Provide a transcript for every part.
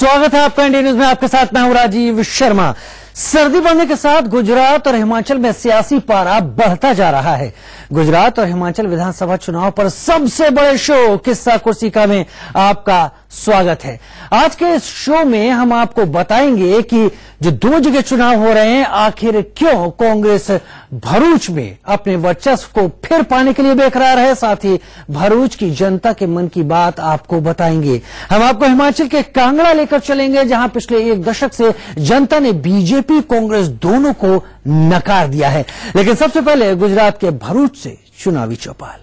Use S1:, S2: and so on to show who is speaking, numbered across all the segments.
S1: स्वागत है आपका इंडिया न्यूज में। आपके साथ मैं हूं राजीव शर्मा। सर्दी बढ़ने के साथ गुजरात और हिमाचल में सियासी पारा बढ़ता जा रहा है। गुजरात और हिमाचल विधानसभा चुनाव पर सबसे बड़े शो किस्सा कुर्सिका में आपका स्वागत है। आज के इस शो में हम आपको बताएंगे कि जो दो जगह चुनाव हो रहे हैं, आखिर क्यों कांग्रेस भरूच में अपने वर्चस्व को फिर पाने के लिए बेकरार है। साथ ही भरूच की जनता के मन की बात आपको बताएंगे। हम आपको हिमाचल के कांगड़ा लेकर चलेंगे, जहां पिछले एक दशक से जनता ने बीजेपी कांग्रेस दोनों को नकार दिया है। लेकिन सबसे पहले गुजरात के भरूच से चुनावी चौपाल।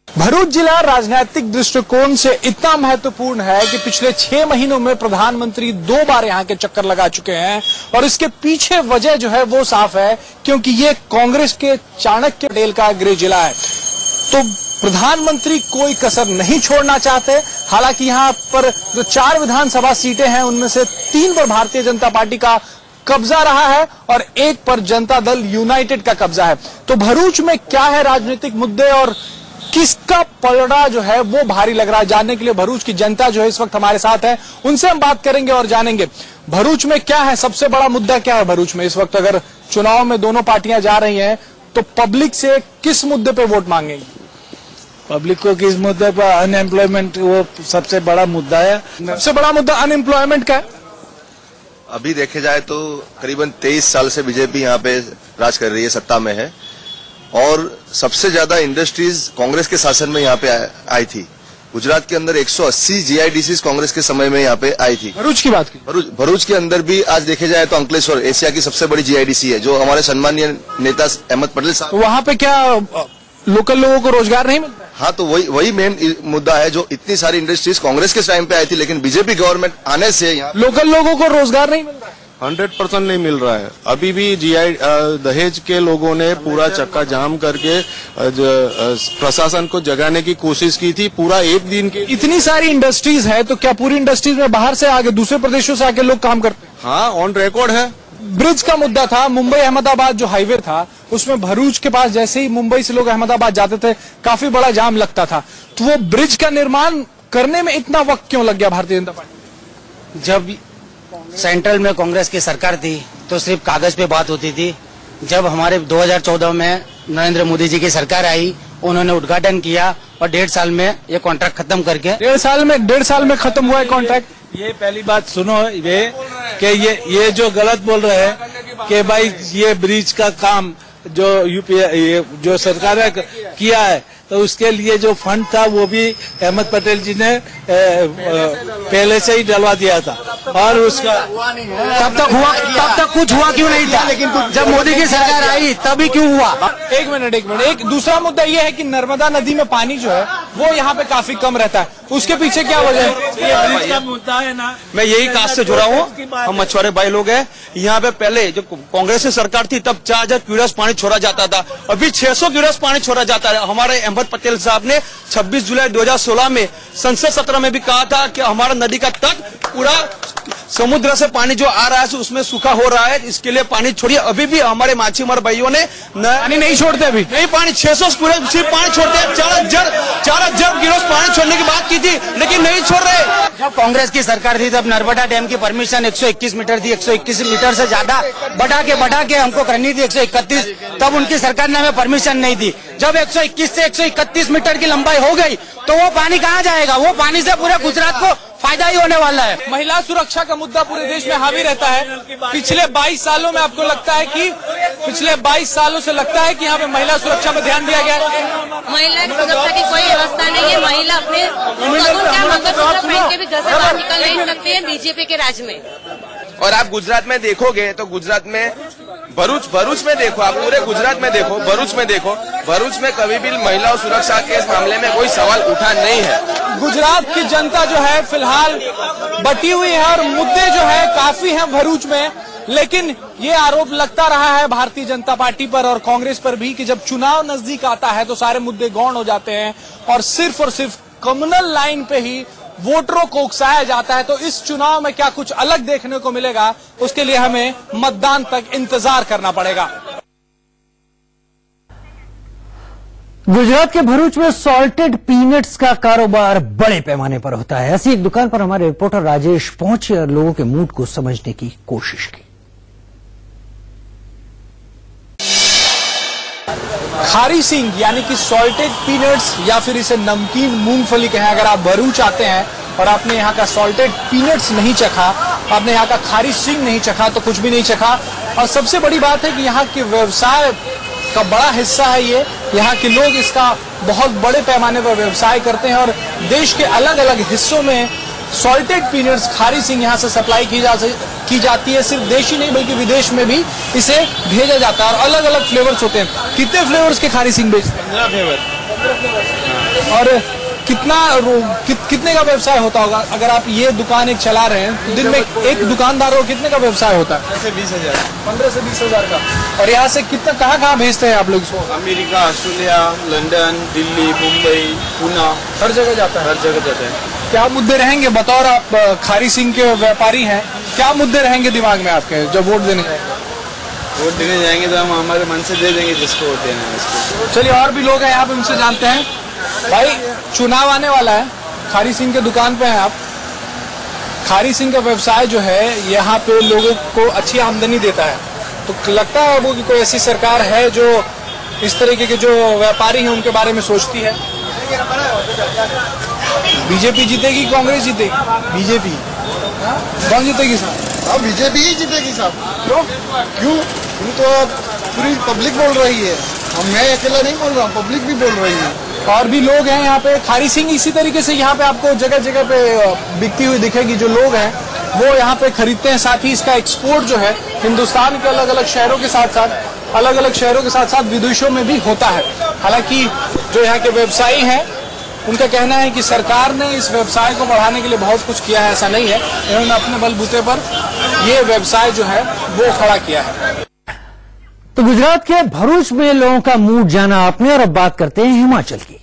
S2: भरूच जिला राजनीतिक दृष्टिकोण से इतना महत्वपूर्ण है कि पिछले 6 महीनों में प्रधानमंत्री 2 बार यहां के चक्कर लगा चुके हैं। और इसके पीछे वजह जो है वो साफ है, क्योंकि ये कांग्रेस के चाणक्य पटेल का गृह जिला है। तो प्रधानमंत्री कोई कसर नहीं छोड़ना चाहते। हालांकि यहां पर जो 4 विधानसभा सीटें हैं, उनमें से 3 पर भारतीय जनता पार्टी का कब्जा रहा है और 1 पर जनता दल यूनाइटेड का कब्जा है। तो भरूच में क्या है राजनीतिक मुद्दे और किसका पलड़ा जो है वो भारी लग रहा है, जानने के लिए भरूच की जनता जो है इस वक्त हमारे साथ है। उनसे हम बात करेंगे और जानेंगे भरूच में क्या है, सबसे बड़ा मुद्दा क्या है भरूच में इस वक्त। अगर चुनाव में दोनों पार्टियां जा रही हैं तो पब्लिक से किस मुद्दे पे वोट मांगेंगे?
S3: पब्लिक को किस मुद्दे पर? अनएम्प्लॉयमेंट वो सबसे बड़ा मुद्दा है।
S2: सबसे बड़ा मुद्दा अनएम्प्लॉयमेंट का है।
S4: अभी देखे जाए तो करीबन 23 साल से बीजेपी यहाँ पे राज कर रही है, सत्ता में है, और सबसे ज्यादा इंडस्ट्रीज कांग्रेस के शासन में यहाँ पे आई थी। गुजरात के अंदर 180 जीआईडीसी कांग्रेस के समय में यहाँ पे आई थी।
S2: भरूच की बात की,
S4: भरूच के अंदर भी आज देखे जाए तो अंकलेश्वर एशिया की सबसे बड़ी जीआईडीसी है, जो हमारे सम्मानीय नेता अहमद पटेल साहब।
S2: तो वहाँ पे क्या लोकल लोगों को रोजगार नहीं मिलता?
S4: हाँ, तो वही मेन मुद्दा है। जो इतनी सारी इंडस्ट्रीज कांग्रेस के टाइम पे आई थी, लेकिन बीजेपी गवर्नमेंट आने से यहाँ
S2: लोकल लोगों को रोजगार नहीं मिल रहा है।
S5: 100% नहीं मिल रहा है। अभी भी दहेज के लोगों ने पूरा चक्का जाम करके प्रशासन को जगाने की कोशिश की थी, पूरा एक दिन के।
S2: इतनी सारी इंडस्ट्रीज है तो क्या पूरी इंडस्ट्रीज में बाहर से आगे दूसरे प्रदेशों से आके लोग काम करते हैं?
S5: हाँ, ऑन रिकॉर्ड है।
S2: ब्रिज का मुद्दा था, मुंबई अहमदाबाद जो हाईवे था, उसमें भरूच के पास जैसे ही मुंबई से लोग अहमदाबाद जाते थे काफी बड़ा जाम लगता था। तो वो ब्रिज का निर्माण करने में इतना वक्त क्यों लग गया भारतीय जनता पार्टी?
S6: जब सेंट्रल में कांग्रेस की सरकार थी तो सिर्फ कागज पे बात होती थी। जब हमारे 2014 में नरेंद्र मोदी जी की सरकार आई, उन्होंने उद्घाटन किया और 1.5 साल में ये कॉन्ट्रैक्ट खत्म करके
S2: 1.5 साल में खत्म हुआ है कॉन्ट्रैक्ट।
S3: ये पहली बात सुनो ये जो गलत बोल रहे हैं कि भाई ये ब्रिज का काम जो यूपीए जो सरकार ने किया है, तो उसके लिए जो फंड था वो भी अहमद पटेल जी ने पहले से ही डलवा दिया था। और उसका
S6: तब तक कुछ हुआ क्यों नहीं था? लेकिन जब मोदी की सरकार आई तभी क्यों हुआ?
S2: एक मिनट। एक दूसरा मुद्दा ये है कि नर्मदा नदी में पानी जो है वो यहाँ पे काफी कम रहता है, उसके पीछे क्या वजह है?
S3: ये मुद्दा है ना।
S7: मैं यही कास्ट से जुड़ा हूँ, हम मछुआरे भाई लोग हैं। यहाँ पे पहले जब कांग्रेस की सरकार थी तब 4000 क्यूसेक पानी छोड़ा जाता था, अभी 600 क्यूसेक पानी छोड़ा जाता है। हमारे अहमद पटेल साहब ने 26 जुलाई 2016 में संसद सत्र में भी कहा था कि हमारा नदी का तट पूरा समुद्र से पानी जो आ रहा है उसमें सूखा हो रहा है, इसके लिए पानी छोड़िए। अभी भी हमारे माछीमार भाइयों ने
S2: पानी नहीं छोड़ते, अभी
S7: नहीं पानी 600 क्यूसेक सिर्फ पानी छोड़ते हैं। 4000 क्यूसेक पानी छोड़ने की बात की थी लेकिन नहीं छोड़ रहे।
S6: जब कांग्रेस की सरकार थी तब नर्मदा डैम की परमिशन 121 मीटर थी, 121 मीटर से ज्यादा बढ़ा के हमको करनी थी 131, तब उनकी सरकार ने हमें परमिशन नहीं दी। जब 121 से 131 मीटर की लंबाई हो गई तो वो पानी कहाँ जाएगा? वो पानी से पूरे गुजरात को फायदा ही होने वाला है।
S2: महिला सुरक्षा का मुद्दा पूरे देश में हावी रहता है। पिछले 22 सालों में आपको लगता है कि पिछले 22 सालों से लगता है कि यहाँ पे महिला सुरक्षा पर ध्यान दिया गया है?
S8: महिला की सुरक्षा की कोई व्यवस्था नहीं है। महिला अपने मंगलसूत्र पहन के भी घर से बाहर निकल नहीं सकते हैं बीजेपी के राज में।
S4: और आप गुजरात में देखोगे तो गुजरात में भरूच में देखो, आप पूरे गुजरात में देखो, भरूच में कभी भी महिलाओं सुरक्षा के इस मामले में कोई सवाल उठा नहीं है।
S2: गुजरात की जनता जो है फिलहाल बटी हुई है और मुद्दे जो है काफी हैं भरूच में। लेकिन ये आरोप लगता रहा है भारतीय जनता पार्टी पर और कांग्रेस पर भी कि जब चुनाव नजदीक आता है तो सारे मुद्दे गौण हो जाते हैं और सिर्फ कम्युनल लाइन पे ही वोटरों को उकसाया जाता है। तो इस चुनाव में क्या कुछ अलग देखने को मिलेगा, उसके लिए हमें मतदान तक इंतजार करना पड़ेगा।
S1: गुजरात के भरूच में सॉल्टेड पीनट्स का कारोबार बड़े पैमाने पर होता है। ऐसी एक दुकान पर हमारे रिपोर्टर राजेश पहुंचे और लोगों के मूड को समझने की कोशिश की।
S2: खारी सिंग यानी कि सॉल्टेड पीनट्स या फिर इसे नमकीन मूंगफली कहें, अगर आप भरूच आते हैं और आपने यहाँ का सॉल्टेड पीनट्स नहीं चखा, आपने यहाँ का खारी सिंग नहीं चखा तो कुछ भी नहीं चखा। और सबसे बड़ी बात है कि यहाँ के व्यवसाय का बड़ा हिस्सा है ये, यहाँ के लोग इसका बहुत बड़े पैमाने पर व्यवसाय करते हैं और देश के अलग अलग हिस्सों में सॉल्टेड पीनट्स खारी सिंग यहाँ से सप्लाई की जाती है। सिर्फ देश ही नहीं बल्कि विदेश में भी इसे भेजा जाता है और अलग अलग फ्लेवर्स होते हैं। कितने फ्लेवर्स के खारी सिंग बेचते हैं?
S7: 15 फ्लेवर।
S2: और कितने का व्यवसाय होता होगा? अगर आप ये दुकान एक चला रहे हैं तो दिन में एक दुकानदार को कितने का व्यवसाय होता है?
S7: 15 से 20 हजार।
S2: 15 से 20 हजार का। और यहाँ से कितना कहाँ भेजते हैं आप लोग इसको?
S7: America, Australia, London, Delhi, Mumbai, Pune,
S2: हर जगह जाता है।
S7: हर जगह जाते हैं।
S2: क्या मुद्दे रहेंगे बतौर आप खारी सिंह के व्यापारी हैं, क्या मुद्दे रहेंगे दिमाग में आपके जब वोट देने जाएंगे?
S7: वोट देने जाएंगे तो हम हमारे मन से दे देंगे जिसको वोट देना है उसको।
S2: चलिए और भी लोग हैं यहाँ पे, उनसे जानते हैं। भाई चुनाव आने वाला है, खारी सिंह के दुकान पे हैं आप। खारी सिंह का व्यवसाय जो है यहाँ पे लोगों को अच्छी आमदनी देता है, तो लगता है वो कि कोई ऐसी सरकार है जो इस तरीके के जो व्यापारी हैं उनके बारे में सोचती है? बीजेपी जीतेगी, कांग्रेस जीतेगी? बीजेपी। कौन जीतेगी साहब?
S9: बीजेपी ही जीतेगी साहब। क्यों? तो पूरी पब्लिक बोल रही है, मैं अकेला नहीं बोल रहा हूँ, पब्लिक भी बोल रही है।
S2: और भी लोग हैं यहाँ पे। खारी सिंग इसी तरीके से यहाँ पे आपको जगह जगह पे बिकती हुई दिखेगी। जो लोग हैं वो यहाँ पे खरीदते हैं। साथ ही इसका एक्सपोर्ट जो है हिंदुस्तान के अलग अलग शहरों के साथ विदेशों में भी होता है। हालांकि जो यहाँ के व्यवसायी हैं उनका कहना है कि सरकार ने इस व्यवसाय को बढ़ाने के लिए बहुत कुछ किया है, ऐसा नहीं है। इन्होंने अपने बलबूते पर ये व्यवसाय जो है वो खड़ा किया है।
S1: तो गुजरात के भरूच में लोगों का मूड जाना आपने, और अब बात करते हैं हिमाचल की।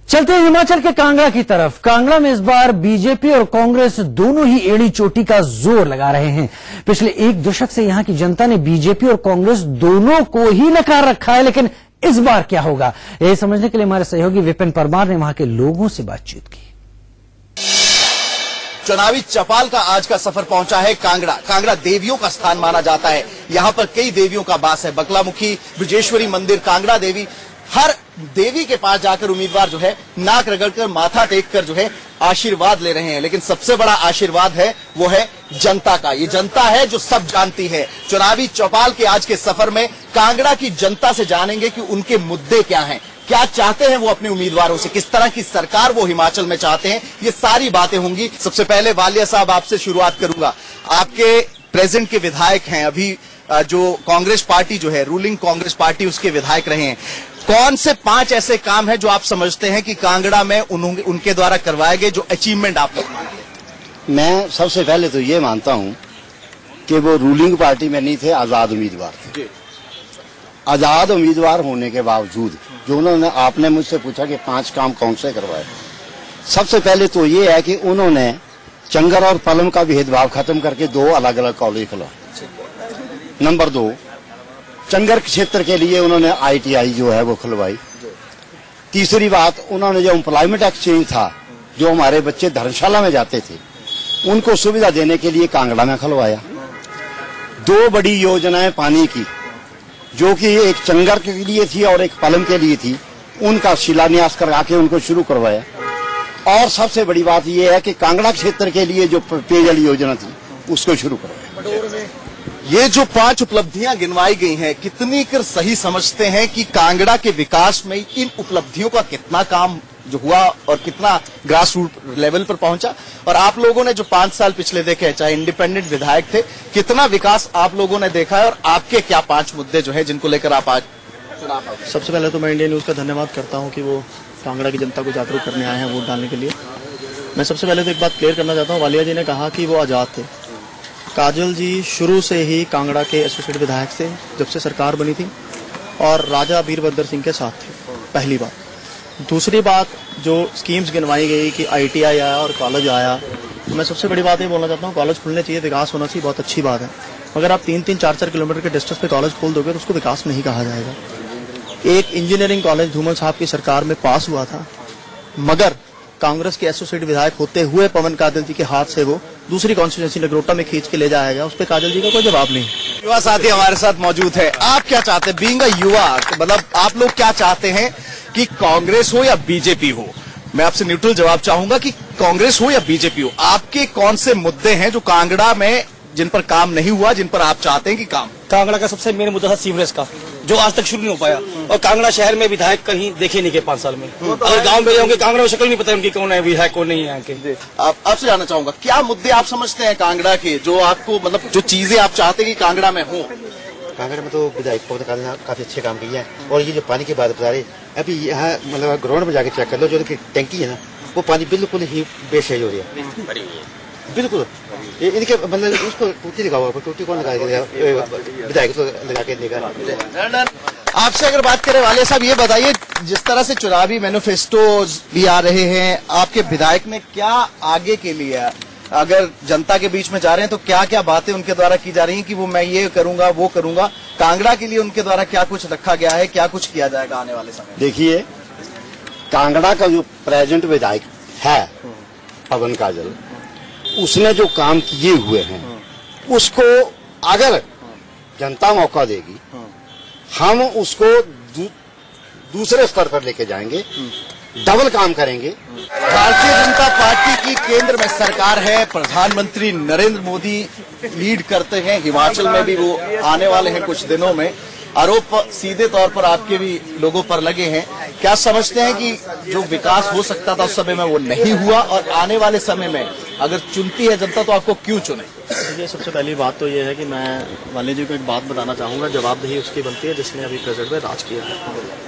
S1: चलते हैं हिमाचल के कांगड़ा की तरफ। कांगड़ा में इस बार बीजेपी और कांग्रेस दोनों ही एड़ी चोटी का जोर लगा रहे हैं। पिछले एक दशक से यहां की जनता ने बीजेपी और कांग्रेस दोनों को ही नकार रखा है, लेकिन इस बार क्या होगा, यही समझने के लिए हमारे सहयोगी विपिन परमार ने वहां के लोगों से बातचीत की।
S10: चुनावी चौपाल का आज का सफर पहुंचा है कांगड़ा। कांगड़ा देवियों का स्थान माना जाता है। यहाँ पर कई देवियों का वास है। बगलामुखी, ब्रजेश्वरी मंदिर, कांगड़ा देवी, हर देवी के पास जाकर उम्मीदवार जो है नाक रगड़कर, माथा टेककर जो है आशीर्वाद ले रहे हैं। लेकिन सबसे बड़ा आशीर्वाद है वो है जनता का। ये जनता है जो सब जानती है। चुनावी चौपाल के आज के सफर में कांगड़ा की जनता से जानेंगे कि उनके मुद्दे क्या हैं, क्या चाहते हैं वो अपने उम्मीदवारों से, किस तरह की सरकार वो हिमाचल में चाहते हैं। ये सारी बातें होंगी। सबसे पहले वालिया साहब आपसे शुरुआत करूंगा। आपके प्रेजेंट के विधायक हैं, अभी जो कांग्रेस पार्टी जो है, रूलिंग कांग्रेस पार्टी, उसके विधायक रहे हैं। कौन से 5 ऐसे काम हैं जो आप समझते हैं कि कांगड़ा में उनके द्वारा करवाए गए जो अचीवमेंट आप लोग मानते हैं?
S11: मैं सबसे पहले तो ये मानता हूं कि वो रूलिंग पार्टी में नहीं थे, आजाद उम्मीदवार थे। आजाद उम्मीदवार होने के बावजूद जो उन्होंने, आपने मुझसे पूछा कि 5 काम कौन से करवाए, सबसे पहले तो ये है कि उन्होंने चंगर और पलम का भेदभाव खत्म करके 2 अलग अलग कॉलेज खुलवाए। नंबर 2, चंगर क्षेत्र के लिए उन्होंने ITI जो है वो खुलवाई। तीसरी बात, उन्होंने जो एम्प्लॉयमेंट एक्सचेंज था, जो हमारे बच्चे धर्मशाला में जाते थे, उनको सुविधा देने के लिए कांगड़ा में खुलवाया। 2 बड़ी योजनाएं पानी की, जो कि एक चंगर के लिए थी और एक पलम के लिए थी, उनका शिलान्यास करा के उनको शुरू करवाया। और सबसे बड़ी बात यह है कि कांगड़ा क्षेत्र के लिए जो पेयजल योजना थी उसको शुरू करवाया।
S10: ये जो 5 उपलब्धियां गिनवाई गई हैं, कितनी कर सही समझते हैं कि कांगड़ा के विकास में इन उपलब्धियों का कितना काम जो हुआ और कितना ग्रास रूट लेवल पर पहुंचा? और आप लोगों ने जो 5 साल पिछले देखे, चाहे इंडिपेंडेंट विधायक थे, कितना विकास आप लोगों ने देखा है और आपके क्या 5 मुद्दे जो है जिनको लेकर आप आज चुनाव?
S12: सबसे पहले तो मैं इंडिया न्यूज का धन्यवाद करता हूं कि वो कांगड़ा की जनता को जागरूक करने आए हैं वोट डालने के लिए। मैं सबसे पहले तो एक बात क्लियर करना चाहता हूं, वालिया जी ने कहा कि वो आजाद थे। काजल जी शुरू से ही कांगड़ा के एसोसिएट विधायक थे जब से सरकार बनी थी। और राजा वीरभद्र सिंह के साथ थे, पहली बात। दूसरी बात, जो स्कीम्स गिनवाई गई कि ITI आया और कॉलेज आया, तो मैं सबसे बड़ी बात ये बोलना चाहता हूँ, कॉलेज खुलने चाहिए, विकास होना चाहिए, बहुत अच्छी बात है। अगर आप 3-3, 4-4 किलोमीटर के डिस्टेंस पे कॉलेज खोल दोगे तो उसको विकास नहीं कहा जाएगा। एक इंजीनियरिंग कॉलेज धूमल साहब की सरकार में पास हुआ था, मगर कांग्रेस के एसोसिएट विधायक होते हुए पवन काजल जी के हाथ से वो दूसरी कॉन्स्टिट्यूंसी नगरोटा में खींच के ले जाया गया। उस पर काजल जी का कोई जवाब नहीं।
S10: युवा साथी हमारे साथ मौजूद है। आप क्या चाहते हैं, बीइंग अ युवा, मतलब आप लोग क्या चाहते हैं कि कांग्रेस हो या बीजेपी हो? मैं आपसे न्यूट्रल जवाब चाहूंगा कि कांग्रेस हो या बीजेपी हो, आपके कौन से मुद्दे हैं जो कांगड़ा में जिन पर काम नहीं हुआ, जिन पर आप चाहते हैं कि काम?
S6: कांगड़ा का सबसे मेन मुद्दा था सीवरेज का, जो आज तक शुरू नहीं हो पाया। और कांगड़ा शहर में विधायक कहीं देखे नहीं के 5 साल में। अगर गांव में जाओगे कांगड़ा में शक्ल नहीं पता उनकी कौन है विधायक, कौन नहीं है यहाँ के।
S10: आपसे जानना चाहूंगा, क्या मुद्दे आप समझते हैं कांगड़ा के, जो आपको मतलब जो चीजें आप चाहते हैं कि कांगड़ा में हो?
S13: कांगड़ा में तो विधायक पवन काजल ने काफी अच्छे काम किए हैं। और ये जो पानी की बात बता रहे, अभी यहाँ मतलब ग्राउंड में जाके चेक कर लो, जो टैंकी है ना, वो पानी बिल्कुल ही बेसहाय हो रही है, बिल्कुल। इनके मतलब उसको टूटी लगा हुआ, टूटी कौन लगाएगा? विधायक तो लगा के देगा।
S10: आपसे अगर बात करें वाले साहब, ये बताइए, जिस तरह से चुनावी मैनिफेस्टो भी आ रहे हैं, आपके विधायक ने क्या आगे के लिए, अगर जनता के बीच में जा रहे हैं तो क्या क्या बातें उनके द्वारा की जा रही हैं कि वो मैं ये करूंगा वो करूंगा? कांगड़ा के लिए उनके द्वारा क्या कुछ रखा गया है, क्या कुछ किया जाएगा आने वाले समय?
S11: देखिए, कांगड़ा का जो प्रेजेंट विधायक है पवन काजल, उसने जो काम किए हुए हैं उसको अगर जनता मौका देगी, हम उसको दूसरे स्तर पर लेके जाएंगे, डबल काम करेंगे।
S10: भारतीय जनता पार्टी की केंद्र में सरकार है, प्रधानमंत्री नरेंद्र मोदी लीड करते हैं, हिमाचल में भी वो आने वाले हैं कुछ दिनों में। आरोप सीधे तौर पर आपके भी लोगों पर लगे हैं। क्या समझते हैं कि जो विकास हो सकता था उस समय में वो नहीं हुआ, और आने वाले समय में अगर चुनती है जनता तो आपको क्यों चुने?
S12: देखिए, सबसे पहली बात तो ये है कि मैं वाले जी को एक बात बताना चाहूँगा, जवाबदेही उसकी बनती है जिसने अभी प्रेजेंट में राज किया है।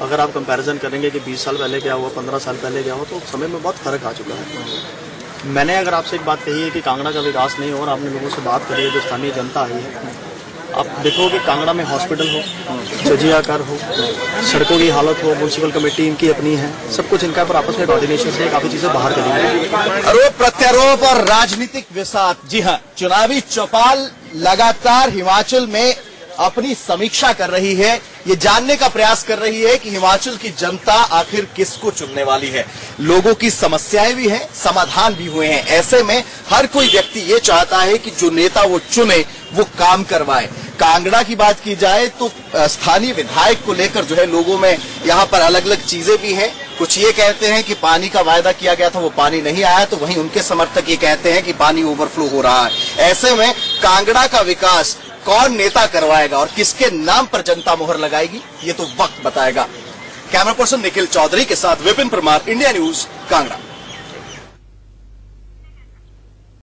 S12: अगर आप कंपैरिजन करेंगे कि 20 साल पहले क्या हुआ, 15 साल पहले क्या हुआ, तो समय में बहुत फर्क आ चुका है। मैंने अगर आपसे एक बात कही है कि कांगड़ा का विकास नहीं हो, और आपने लोगों से बात करी है, जो स्थानीय जनता आई है, आप देखो कि कांगड़ा में हॉस्पिटल हो, जजिया कर हो, सड़कों की हालत हो, म्यूनसिपल कमेटी इनकी अपनी है, सब कुछ इनका पर आपस में कोऑर्डिनेशन से काफी चीजें बाहर करेंगे।
S10: आरोप प्रत्यारोप और राजनीतिक विषाद। जी हाँ, चुनावी चौपाल लगातार हिमाचल में अपनी समीक्षा कर रही है, ये जानने का प्रयास कर रही है कि हिमाचल की जनता आखिर किसको चुनने वाली है। लोगों की समस्याएं भी हैं, समाधान भी हुए हैं। ऐसे में हर कोई व्यक्ति ये चाहता है कि जो नेता वो चुने वो काम करवाए। कांगड़ा की बात की जाए तो स्थानीय विधायक को लेकर जो है लोगों में यहाँ पर अलग अलग चीजें भी हैं। कुछ ये कहते हैं कि पानी का वायदा किया गया था वो पानी नहीं आया, तो वहीं उनके समर्थक ये कहते हैं कि पानी ओवरफ्लो हो रहा है। ऐसे में कांगड़ा का विकास कौन नेता करवाएगा और किसके नाम पर जनता मोहर लगाएगी, ये तो वक्त बताएगा। कैमरा पर्सन निखिल चौधरी के साथ विपिन परमार, इंडिया न्यूज, कांगड़ा।